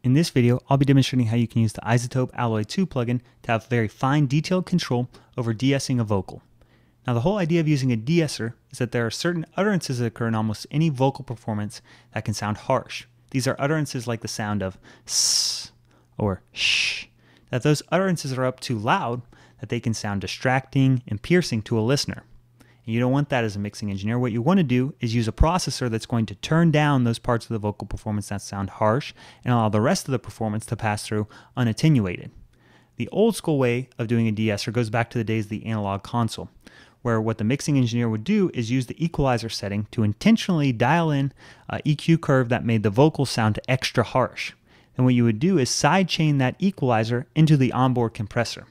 In this video, I'll be demonstrating how you can use the iZotope Alloy 2 plugin to have very fine detailed control over de-essing a vocal. Now the whole idea of using a de-esser is that there are certain utterances that occur in almost any vocal performance that can sound harsh. These are utterances like the sound of s or sh, that those utterances are up too loud that they can sound distracting and piercing to a listener. And you don't want that as a mixing engineer. What you want to do is use a processor that's going to turn down those parts of the vocal performance that sound harsh and allow the rest of the performance to pass through unattenuated. The old school way of doing a de-esser goes back to the days of the analog console, where what the mixing engineer would do is use the equalizer setting to intentionally dial in an EQ curve that made the vocals sound extra harsh. And what you would do is sidechain that equalizer into the onboard compressor.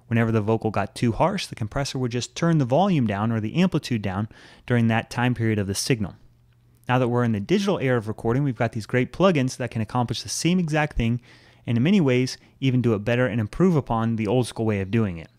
Whenever the vocal got too harsh, the compressor would just turn the volume down or the amplitude down during that time period of the signal. Now that we're in the digital era of recording, we've got these great plugins that can accomplish the same exact thing, and in many ways even do it better and improve upon the old school way of doing it.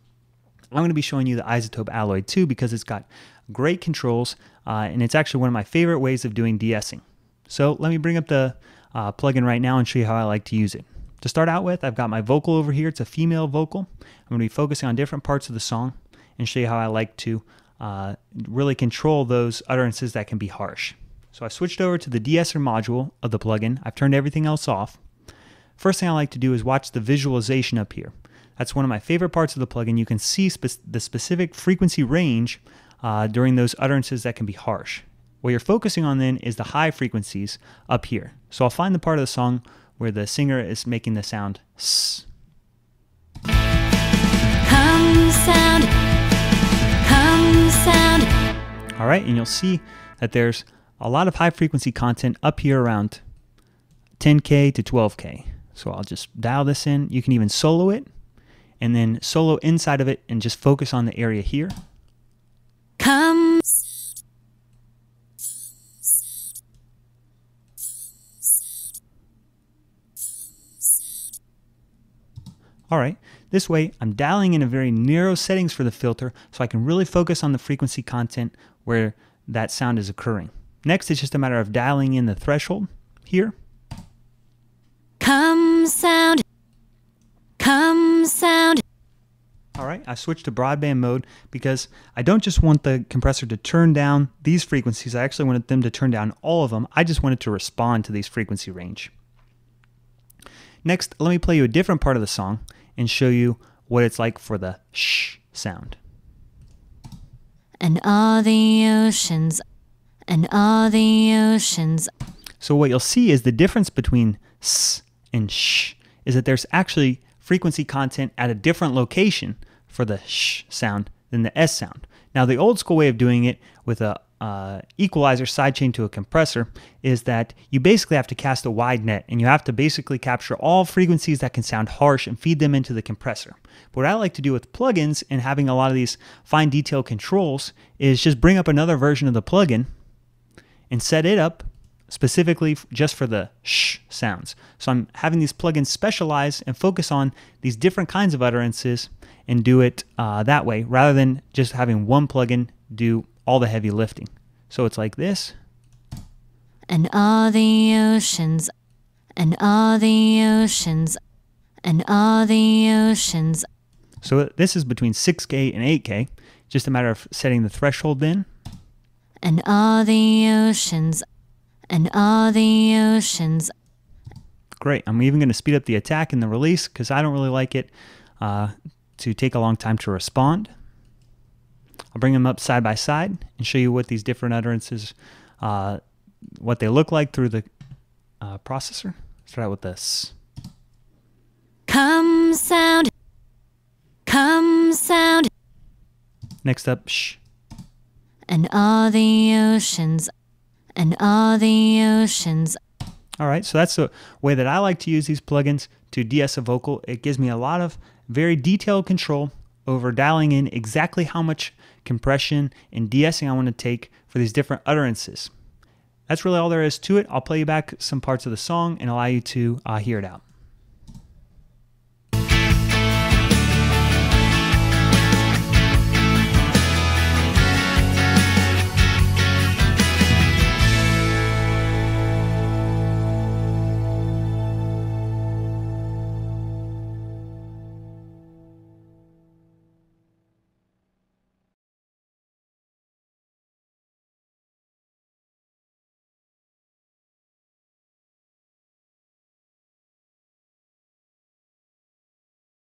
I'm going to be showing you the iZotope Alloy 2 because it's got great controls, and it's actually one of my favorite ways of doing de-essing. So let me bring up the plugin right now and show you how I like to use it. To start out with, I've got my vocal over here. It's a female vocal. I'm going to be focusing on different parts of the song and show you how I like to really control those utterances that can be harsh. So I've switched over to the de-esser module of the plugin. I've turned everything else off. First thing I like to do is watch the visualization up here. That's one of my favorite parts of the plugin. You can see the specific frequency range during those utterances that can be harsh. What you're focusing on then is the high frequencies up here. So I'll find the part of the song where the singer is making the sound s. Come sound. All right, and you'll see that there's a lot of high frequency content up here around 10K to 12K. So I'll just dial this in. You can even solo it and then solo inside of it and just focus on the area here. Come. All right, this way I'm dialing in a very narrow settings for the filter so I can really focus on the frequency content where that sound is occurring. Next, it's just a matter of dialing in the threshold here. Come sound. All right, I switched to broadband mode because I don't just want the compressor to turn down these frequencies. I actually wanted them to turn down all of them. I just wanted to respond to these frequency range. Next, let me play you a different part of the song and show you what it's like for the sh sound. And all the oceans. So what you'll see is the difference between s and sh is that there's actually frequency content at a different location for the sh sound than the s sound. Now the old school way of doing it with a equalizer sidechain to a compressor is that you basically have to cast a wide net and you have to basically capture all frequencies that can sound harsh and feed them into the compressor. But what I like to do with plugins and having a lot of these fine detail controls is just bring up another version of the plugin and set it up specifically just for the sh sounds. So I'm having these plugins specialize and focus on these different kinds of utterances and do it that way rather than just having one plugin do all the heavy lifting. So it's like this. And all the oceans. So this is between 6K and 8K. Just a matter of setting the threshold then. And all the oceans. Great. I'm even going to speed up the attack and the release because I don't really like it to take a long time to respond. I'll bring them up side by side and show you what these different utterances, what they look like through the processor. Start out with this. Come sound. Next up, sh. And all the oceans. All right, so that's the way that I like to use these plugins to de-ess a vocal. It gives me a lot of very detailed control over dialing in exactly how much compression and de-essing I want to take for these different utterances. That's really all there is to it. I'll play you back some parts of the song and allow you to hear it out.